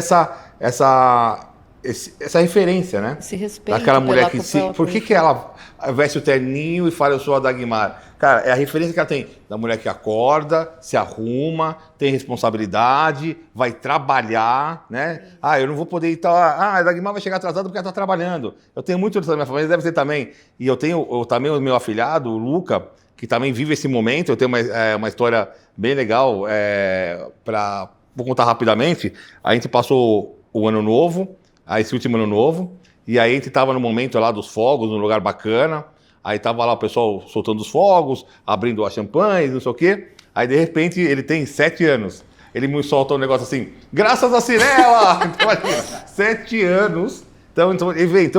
essa referência, né? Esse respeito daquela mulher que pela por que ela veste o terninho e fala eu sou a Dagmar? Cara, é a referência que ela tem da mulher que acorda, se arruma, tem responsabilidade, vai trabalhar, né? Eu não vou poder ir tal. A Dagmar vai chegar atrasada porque ela está trabalhando. Eu tenho muito disso na minha família, deve ter também. E eu tenho também o meu afilhado, o Luca, que também vive esse momento. Eu tenho uma história bem legal vou contar rapidamente. A gente passou o ano novo, esse último ano novo, e aí a gente estava no momento lá dos fogos, num lugar bacana. Aí tava lá o pessoal soltando os fogos, abrindo a champanhe, não sei o quê. Aí, de repente, ele tem 7 anos. Ele me solta um negócio assim, graças a Cirela! Então, imagina, 7 anos. Então, ele vê,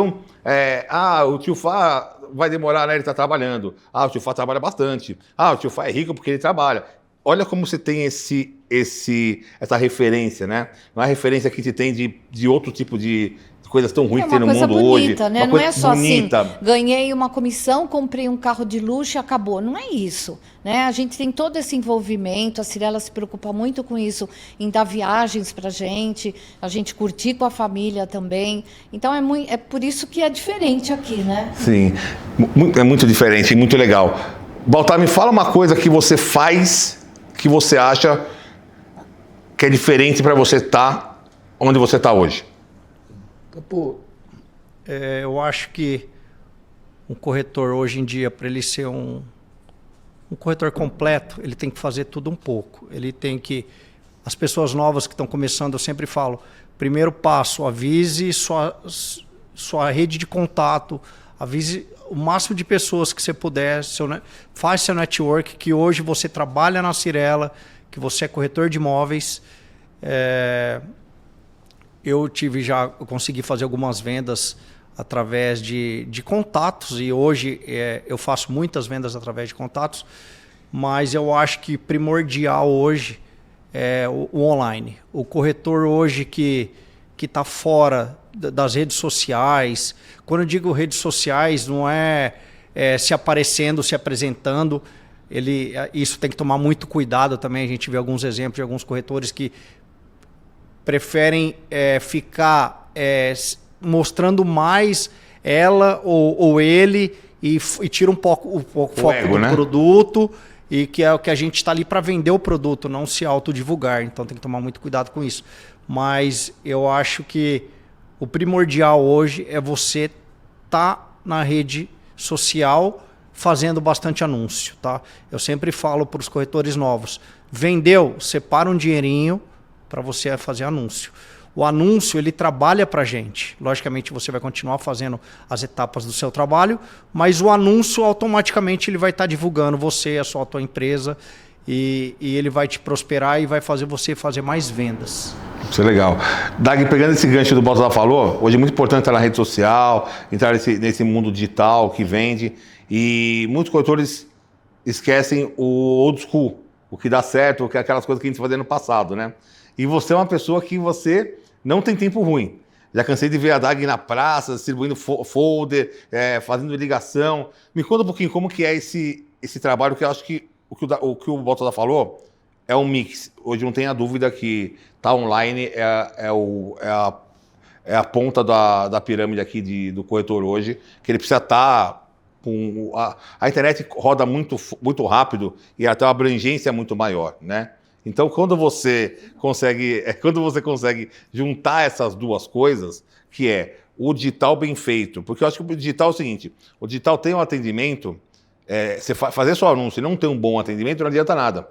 o tio Fá vai demorar, né? Ele tá trabalhando. O tio Fá trabalha bastante. O tio Fá é rico porque ele trabalha. Olha como você tem essa referência, né? Não é a referência que te tem de outro tipo de coisas tão ruins que tem no mundo bonita, hoje. Né? Não é só bonita. assim, ganhei uma comissão, comprei um carro de luxo e acabou. Não é isso. Né? A gente tem todo esse envolvimento, a Cirela se preocupa muito com isso, em dar viagens para a gente curtir com a família também. Então é por isso que é diferente aqui, né? Sim, é muito diferente, muito legal. Baltar, me fala uma coisa que você faz que você acha que é diferente para você estar onde você está hoje. Eu acho que um corretor hoje em dia, para ele ser um corretor completo, ele tem que fazer tudo um pouco. Ele tem que... As pessoas novas que estão começando, eu sempre falo, primeiro passo, avise sua rede de contato, avise o máximo de pessoas que você puder, faz seu network, que hoje você trabalha na Cirela, que você é corretor de imóveis. Eu consegui fazer algumas vendas através de contatos, e hoje eu faço muitas vendas através de contatos, mas eu acho que primordial hoje é o online. O corretor hoje que está fora das redes sociais, quando eu digo redes sociais, não é se aparecendo, se apresentando, isso tem que tomar muito cuidado também. A gente vê alguns exemplos de alguns corretores que preferem ficar mostrando mais ela ou ele e tira um pouco o foco ego, do né? produto, e que é o que a gente está ali para vender o produto, não se autodivulgar. Então tem que tomar muito cuidado com isso. Mas eu acho que o primordial hoje é você estar na rede social fazendo bastante anúncio, tá? Eu sempre falo para os corretores novos, vendeu, separa um dinheirinho para você fazer anúncio. O anúncio, ele trabalha para a gente. Logicamente, você vai continuar fazendo as etapas do seu trabalho, mas o anúncio, automaticamente, ele vai estar divulgando você, a tua empresa, e ele vai te prosperar e vai fazer você fazer mais vendas. Isso é legal. Dag, pegando esse gancho do Baltazar falou, hoje é muito importante estar na rede social, entrar nesse mundo digital que vende, e muitos corretores esquecem o old school, o que dá certo, o que é aquelas coisas que a gente fazia no passado, né? E você é uma pessoa que você não tem tempo ruim. Já cansei de ver a Dag na praça, distribuindo folder, fazendo ligação. Me conta um pouquinho como que é esse trabalho, que eu acho que o que o Baltazar falou é um mix. Hoje não tenha dúvida que tá online é a ponta da pirâmide aqui do corretor hoje, que ele precisa estar com... A internet roda muito, muito rápido e até uma abrangência muito maior, né? Então, quando você consegue juntar essas duas coisas, que é o digital bem feito, porque eu acho que o digital é o seguinte, o digital tem um atendimento, você fazer seu anúncio e não ter um bom atendimento não adianta nada.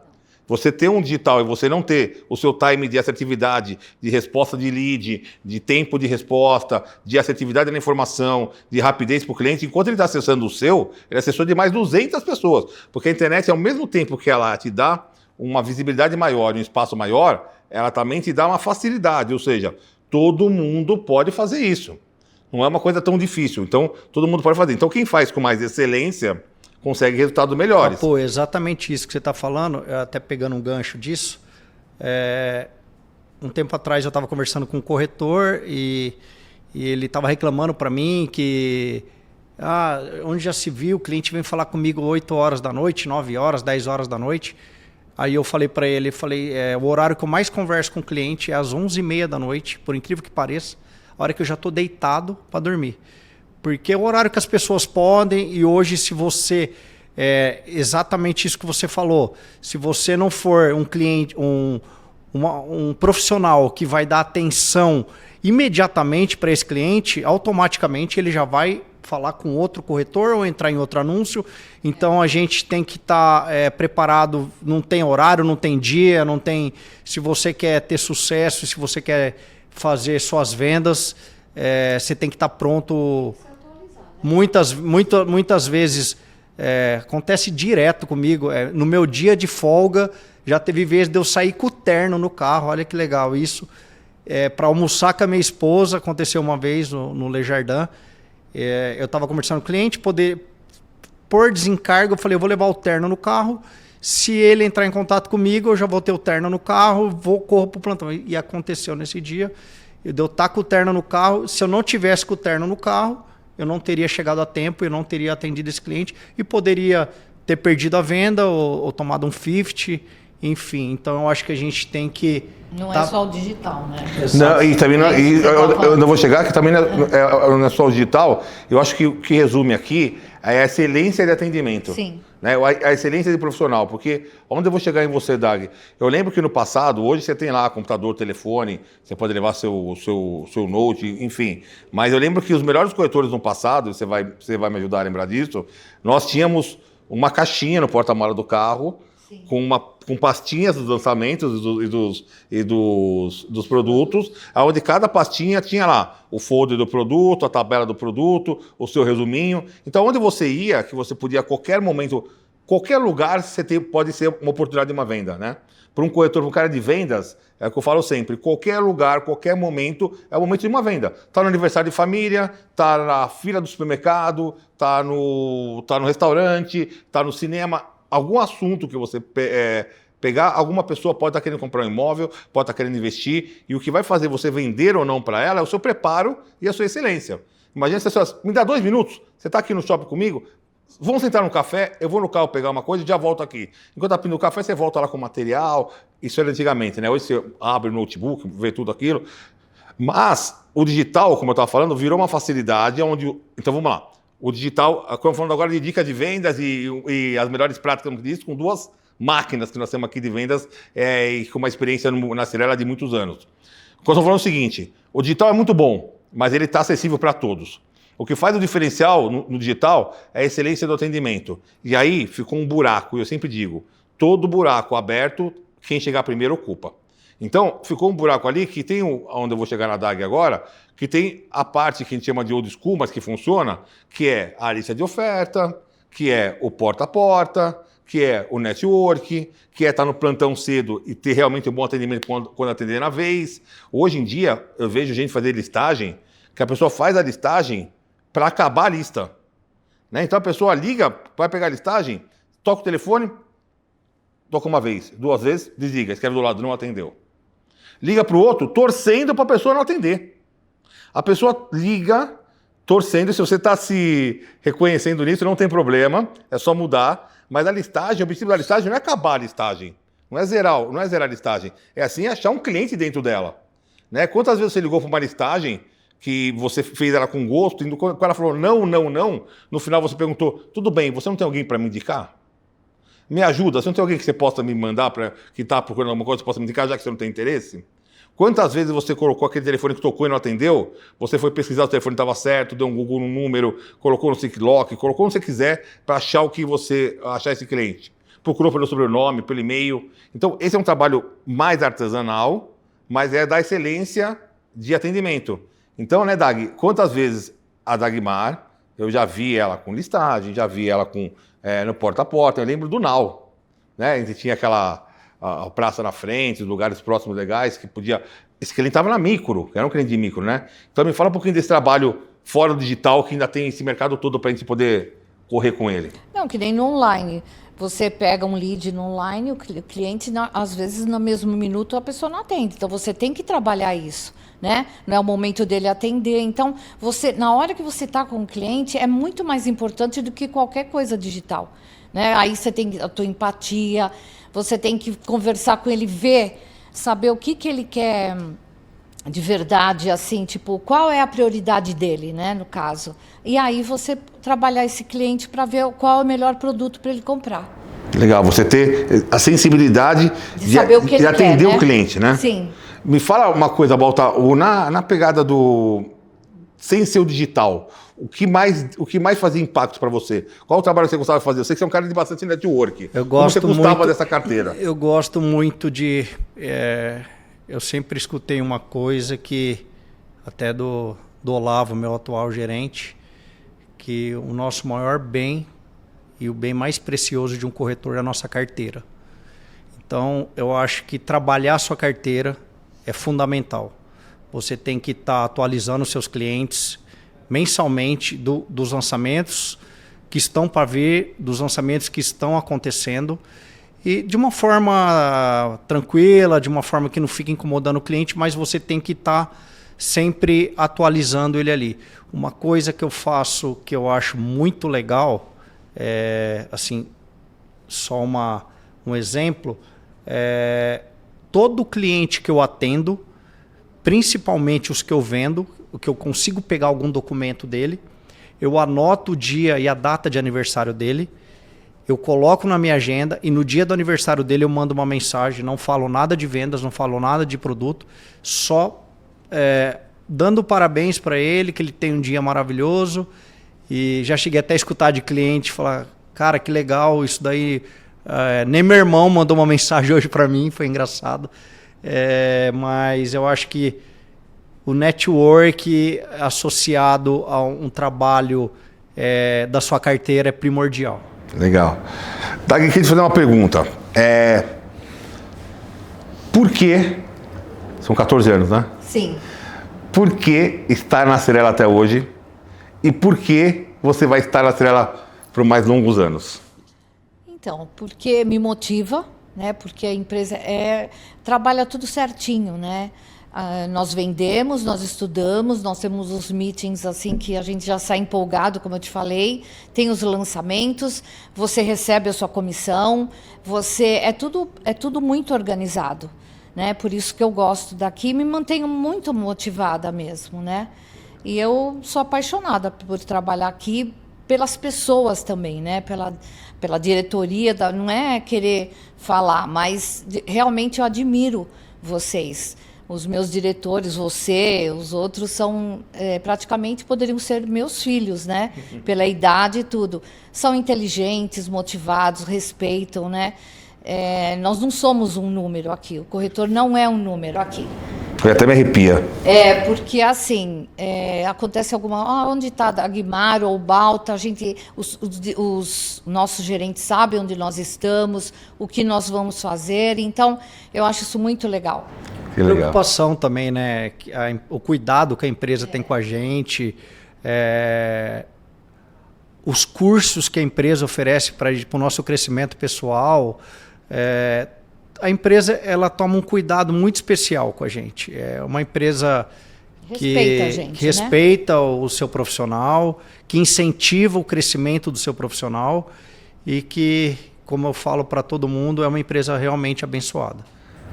Você ter um digital e você não ter o seu time de assertividade, de resposta de lead, de tempo de resposta, de assertividade na informação, de rapidez para o cliente, enquanto ele está acessando o seu, ele acessou de mais 200 pessoas, porque a internet, ao mesmo tempo que ela te dá uma visibilidade maior, um espaço maior, ela também te dá uma facilidade, ou seja, todo mundo pode fazer isso. Não é uma coisa tão difícil, então todo mundo pode fazer. Então quem faz com mais excelência consegue resultados melhores. Exatamente isso que você está falando, até pegando um gancho disso. Um tempo atrás eu estava conversando com um corretor e ele estava reclamando para mim que onde já se viu, o cliente vem falar comigo 8 horas da noite, 9 horas, 10 horas da noite. Aí eu falei para ele, o horário que eu mais converso com o cliente é às 11h30 da noite, por incrível que pareça. a hora que eu já estou deitado para dormir. Porque é o horário que as pessoas podem, e hoje, se você... exatamente isso que você falou. Se você não for um cliente, um profissional que vai dar atenção imediatamente para esse cliente, automaticamente ele já vai falar com outro corretor ou entrar em outro anúncio. Então a gente tem que estar preparado, não tem horário, não tem dia, não tem. Se você quer ter sucesso, se você quer fazer suas vendas, você tem que estar pronto. Muitas vezes acontece direto comigo. No meu dia de folga, já teve vezes de eu sair com o terno no carro. Olha que legal isso. Para almoçar com a minha esposa, aconteceu uma vez no Le Jardin. Eu estava conversando com o cliente, por desencargo, eu falei, eu vou levar o terno no carro. Se ele entrar em contato comigo, eu já vou ter o terno no carro, corro para o plantão. E aconteceu nesse dia. Eu estar com o terno no carro. Se eu não tivesse com o terno no carro, eu não teria chegado a tempo, eu não teria atendido esse cliente e poderia ter perdido a venda ou tomado um 50, enfim. Então eu acho que a gente tem que... Não é só o digital, né? Não, e também eu não vou chegar, que também não é só o digital. Eu acho que o que resume aqui é a excelência de atendimento. Sim. Né? A excelência de profissional. Porque onde eu vou chegar em você, Dag? Eu lembro que no passado, hoje você tem lá computador, telefone, você pode levar seu note, enfim. Mas eu lembro que os melhores corretores no passado, você vai me ajudar a lembrar disso, nós tínhamos uma caixinha no porta-mala do carro, com pastinhas dos lançamentos e dos produtos, onde cada pastinha tinha lá o folder do produto, a tabela do produto, o seu resuminho. Então, onde você ia, que você podia a qualquer momento, qualquer lugar, pode ser uma oportunidade de uma venda, né? Para um corretor, para um cara de vendas, é o que eu falo sempre, qualquer lugar, qualquer momento, é o momento de uma venda. Está no aniversário de família, está na fila do supermercado, está no restaurante, está no cinema. Algum assunto que você pegar, alguma pessoa pode estar querendo comprar um imóvel, pode estar querendo investir, e o que vai fazer você vender ou não para ela é o seu preparo e a sua excelência. Imagina se você me dá 2 minutos, você está aqui no shopping comigo, vamos sentar no café, eu vou no carro pegar uma coisa e já volto aqui. Enquanto está pedindo o café, você volta lá com o material, isso era antigamente, né? Hoje você abre o notebook, vê tudo aquilo. Mas o digital, como eu estava falando, virou uma facilidade onde... Então vamos lá. O digital, estamos falando agora de dica de vendas e as melhores práticas disso, com 2 máquinas que nós temos aqui de vendas e com uma experiência na Cirela de muitos anos. Estamos falando o seguinte, o digital é muito bom, mas ele está acessível para todos. O que faz o diferencial no digital é a excelência do atendimento. E aí ficou um buraco, e eu sempre digo, todo buraco aberto, quem chegar primeiro ocupa. Então, ficou um buraco ali que tem, onde eu vou chegar na DAG agora, que tem a parte que a gente chama de old school, mas que funciona, que é a lista de oferta, que é o porta a porta, que é o network, que é estar no plantão cedo e ter realmente um bom atendimento quando atender na vez. Hoje em dia, eu vejo gente fazer listagem, que a pessoa faz a listagem para acabar a lista. Né? Então a pessoa liga, vai pegar a listagem, toca o telefone, toca uma vez, 2 vezes, desliga, escreve do lado, não atendeu. Liga para o outro, torcendo para a pessoa não atender. A pessoa liga, torcendo, se você está se reconhecendo nisso, não tem problema, é só mudar. Mas a listagem, o objetivo da listagem não é acabar a listagem, não é zerar a listagem, é assim achar um cliente dentro dela. Né? Quantas vezes você ligou para uma listagem que você fez ela com gosto, e quando ela falou não, no final você perguntou, tudo bem, você não tem alguém para me indicar? Me ajuda, você não tem alguém que você possa me mandar, que está procurando alguma coisa, que você possa me indicar, já que você não tem interesse? Quantas vezes você colocou aquele telefone que tocou e não atendeu? Você foi pesquisar, o telefone estava certo, deu um Google no número, colocou no SICLOC, colocou onde você quiser para achar achar esse cliente. Procurou pelo sobrenome, pelo e-mail. Então, esse é um trabalho mais artesanal, mas é da excelência de atendimento. Então, né, Dag, quantas vezes a Dagmar, eu já vi ela com listagem, já vi ela no porta a porta, eu lembro do Now, né? A gente tinha aquela a praça na frente, os lugares próximos legais, que podia... Esse cliente estava na micro, era um cliente de micro, né? Então me fala um pouquinho desse trabalho fora do digital, que ainda tem esse mercado todo para a gente poder correr com ele. Não, que nem no online. Você pega um lead no online, o cliente, às vezes, no mesmo minuto, a pessoa não atende. Então, você tem que trabalhar isso, né? Não é o momento dele atender. Então, na hora que você está com o cliente, é muito mais importante do que qualquer coisa digital, né? Aí você tem a tua empatia, você tem que conversar com ele, saber o que ele quer de verdade, assim, tipo, qual é a prioridade dele, né, no caso. E aí você trabalhar esse cliente para ver qual é o melhor produto para ele comprar. Legal, você ter a sensibilidade De saber o que ele atender quer, né? o cliente, né? Sim. Me fala uma coisa, Baltar, na pegada do... Sem ser o digital, o que mais fazia impacto para você? Qual o trabalho que você gostava de fazer? Eu sei que você é um cara de bastante network. Como você gostava dessa carteira? Eu gosto muito de... eu sempre escutei uma coisa que, até do Olavo, meu atual gerente, que o nosso maior bem e o bem mais precioso de um corretor é a nossa carteira. Então, eu acho que trabalhar a sua carteira é fundamental. Você tem que estar atualizando os seus clientes mensalmente dos lançamentos que estão para vir, dos lançamentos que estão acontecendo, e de uma forma tranquila, de uma forma que não fique incomodando o cliente, mas você tem que estar sempre atualizando ele ali. Uma coisa que eu faço que eu acho muito legal, assim, só um exemplo, todo cliente que eu atendo, principalmente os que eu vendo, o que eu consigo pegar algum documento dele, eu anoto o dia e a data de aniversário dele, eu coloco na minha agenda e no dia do aniversário dele eu mando uma mensagem, não falo nada de vendas, não falo nada de produto, só dando parabéns para ele, que ele tem um dia maravilhoso. E já cheguei até a escutar de cliente falar, cara, que legal, isso daí... nem meu irmão mandou uma mensagem hoje para mim, foi engraçado. Mas eu acho que o network associado a um trabalho da sua carteira é primordial. Legal. Dag, queria te fazer uma pergunta. Por que... São 14 anos, né? Sim. Por que estar na Cyrela até hoje? E por que você vai estar na Cyrela por mais longos anos? Então, porque me motiva, né? Porque a empresa trabalha tudo certinho, né? Nós vendemos, nós estudamos, nós temos os meetings assim que a gente já sai empolgado, como eu te falei, tem os lançamentos, você recebe a sua comissão, é tudo muito organizado, né? Por isso que eu gosto daqui e me mantenho muito motivada mesmo, né? E eu sou apaixonada por trabalhar aqui, pelas pessoas também, né? Pela diretoria, não é querer falar, mas realmente eu admiro vocês. Os meus diretores, você, os outros são praticamente poderiam ser meus filhos, né? Pela idade e tudo. São inteligentes, motivados, respeitam, né? Nós não somos um número aqui. O corretor não é um número aqui. Eu até me arrepia. Porque assim, acontece onde está a Guimar ou o Balta, os nossos gerentes sabem onde nós estamos, o que nós vamos fazer, então eu acho isso muito legal. Que legal. Preocupação também, né? O cuidado que a empresa tem com a gente, os cursos que a empresa oferece para o nosso crescimento pessoal. A empresa ela toma um cuidado muito especial com a gente. É uma empresa respeita a gente, que respeita o seu profissional, que incentiva o crescimento do seu profissional e que, como eu falo para todo mundo, é uma empresa realmente abençoada.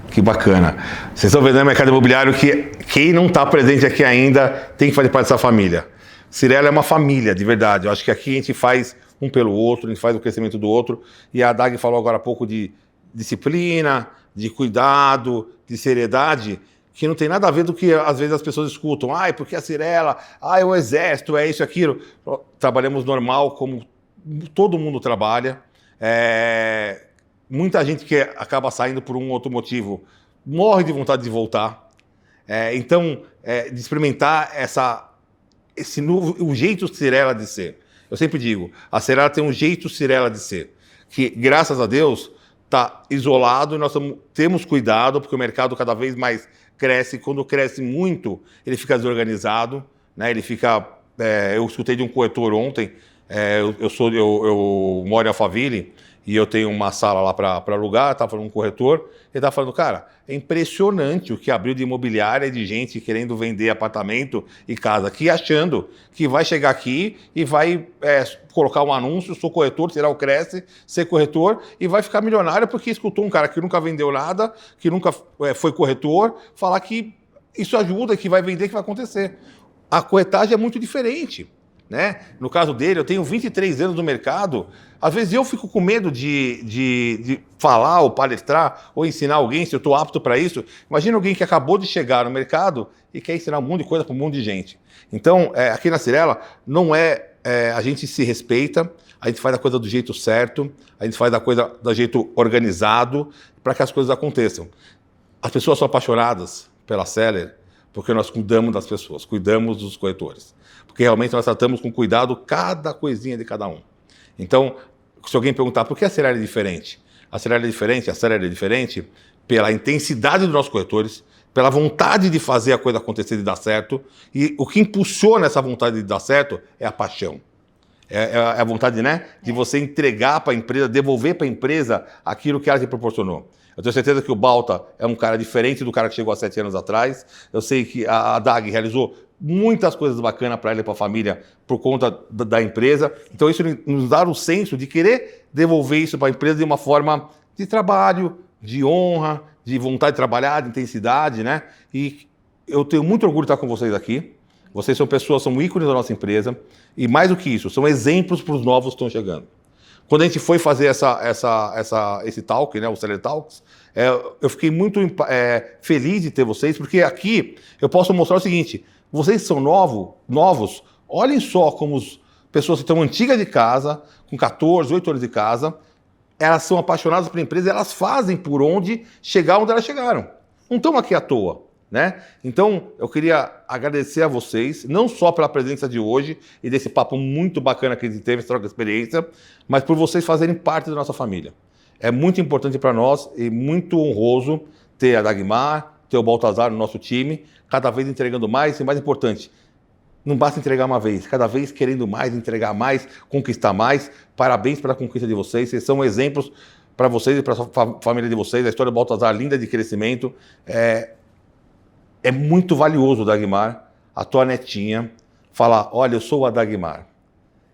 Que bacana. Vocês estão vendo no mercado imobiliário que quem não está presente aqui ainda tem que fazer parte dessa família. Cyrela é uma família, de verdade. Eu acho que aqui a gente faz um pelo outro, a gente faz o crescimento do outro. E a Dag falou agora há pouco de disciplina, de cuidado, de seriedade, que não tem nada a ver do que às vezes as pessoas escutam. Porque a Cyrela, é o exército, é isso, aquilo. Trabalhamos normal, como todo mundo trabalha. Muita gente que acaba saindo por um outro motivo morre de vontade de voltar. Então, de experimentar o jeito Cyrela de ser. Eu sempre digo, a Cyrela tem um jeito Cyrela de ser, que graças a Deus está isolado e nós temos cuidado, porque o mercado cada vez mais cresce. Quando cresce muito, ele fica desorganizado, né? Ele fica... eu escutei de um corretor ontem, eu moro em Alphaville, e eu tenho uma sala lá para alugar, estava falando com um corretor, ele estava falando, cara, é impressionante o que abriu de imobiliária de gente querendo vender apartamento e casa aqui, achando que vai chegar aqui e vai colocar um anúncio, sou corretor, será o Cresce, ser corretor, e vai ficar milionário porque escutou um cara que nunca vendeu nada, que nunca foi corretor, falar que isso ajuda, que vai vender, que vai acontecer. A corretagem é muito diferente, né? No caso dele, eu tenho 23 anos no mercado, às vezes eu fico com medo de falar ou palestrar ou ensinar alguém se eu estou apto para isso. Imagina alguém que acabou de chegar no mercado e quer ensinar um monte de coisa para um monte de gente. Então, aqui na Cyrela, não a gente se respeita, a gente faz a coisa do jeito certo, a gente faz a coisa do jeito organizado para que as coisas aconteçam. As pessoas são apaixonadas pela Seller porque nós cuidamos das pessoas, cuidamos dos corretores. Porque realmente nós tratamos com cuidado cada coisinha de cada um. Então, se alguém perguntar por que a Seller é diferente? A Seller é diferente pela intensidade dos nossos corretores, pela vontade de fazer a coisa acontecer e dar certo. E o que impulsiona essa vontade de dar certo é a paixão. É a vontade, né, de você entregar para a empresa, devolver para a empresa aquilo que ela te proporcionou. Eu tenho certeza que o Balta é um cara diferente do cara que chegou há 7 anos atrás. Eu sei que a DAG realizou muitas coisas bacanas para ela e para a família por conta da empresa. Então isso nos dá o senso de querer devolver isso para a empresa de uma forma de trabalho, de honra, de vontade de trabalhar, de intensidade, né? E eu tenho muito orgulho de estar com vocês aqui. Vocês são pessoas, são ícones da nossa empresa. E mais do que isso, são exemplos para os novos que estão chegando. Quando a gente foi fazer esse talk, né, o Seller Talks, eu fiquei muito feliz de ter vocês, porque aqui eu posso mostrar o seguinte: vocês são novos, olhem só como pessoas que estão antigas de casa, com 14, 8 anos de casa, elas são apaixonadas pela empresa, elas fazem por onde chegar onde elas chegaram. Não estão aqui à toa, né? Então, eu queria agradecer a vocês, não só pela presença de hoje e desse papo muito bacana que a gente teve, essa troca de experiência, mas por vocês fazerem parte da nossa família. É muito importante para nós e muito honroso ter a Dagmar, ter o Baltazar no nosso time, cada vez entregando mais e mais importante, não basta entregar uma vez, cada vez querendo mais, entregar mais, conquistar mais. Parabéns pela conquista de vocês, vocês são exemplos para vocês e para a família de vocês. A história do Baltazar linda de crescimento. É muito valioso, Dagmar, a tua netinha falar: olha, eu sou a Dagmar.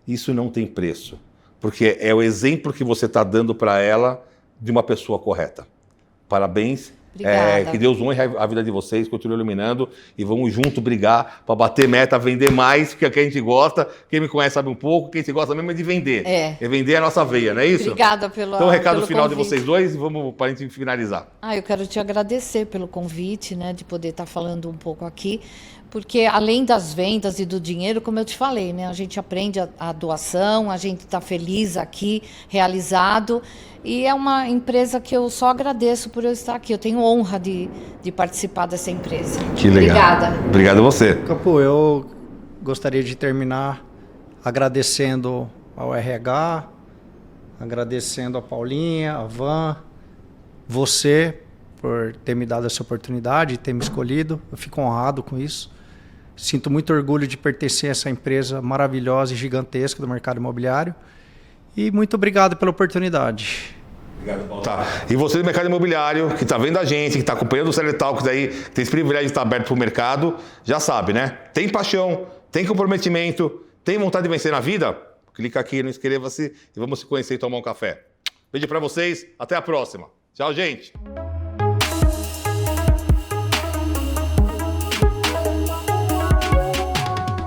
Isso não tem preço, porque é o exemplo que você está dando para ela de uma pessoa correta. Parabéns. Que Deus honre a vida de vocês, continue iluminando e vamos junto brigar para bater meta, vender mais, porque é o que a gente gosta. Quem me conhece sabe um pouco, quem se gosta mesmo é de vender. É vender a nossa veia, não é isso? Obrigada pelo Então, o recado final convite de vocês dois e vamos para a gente finalizar. Eu quero te agradecer pelo convite, né, de poder estar falando um pouco aqui, porque além das vendas e do dinheiro, como eu te falei, né, a gente aprende a doação, a gente está feliz aqui, realizado, e é uma empresa que eu só agradeço por eu estar aqui. Eu tenho honra de participar dessa empresa. Que legal. Obrigada. Obrigado a você. Capu, eu gostaria de terminar agradecendo ao RH, agradecendo a Paulinha, a Van, você por ter me dado essa oportunidade, ter me escolhido. Eu fico honrado com isso. Sinto muito orgulho de pertencer a essa empresa maravilhosa e gigantesca do mercado imobiliário. E muito obrigado pela oportunidade. Obrigado, Paulo. Tá. E você do mercado imobiliário, que está vendo a gente, que está acompanhando o Seller Talks aí, que tem esse privilégio de estar aberto para o mercado, já sabe, né? Tem paixão, tem comprometimento, tem vontade de vencer na vida? Clica aqui no inscreva-se e vamos se conhecer e tomar um café. Beijo para vocês, até a próxima. Tchau, gente.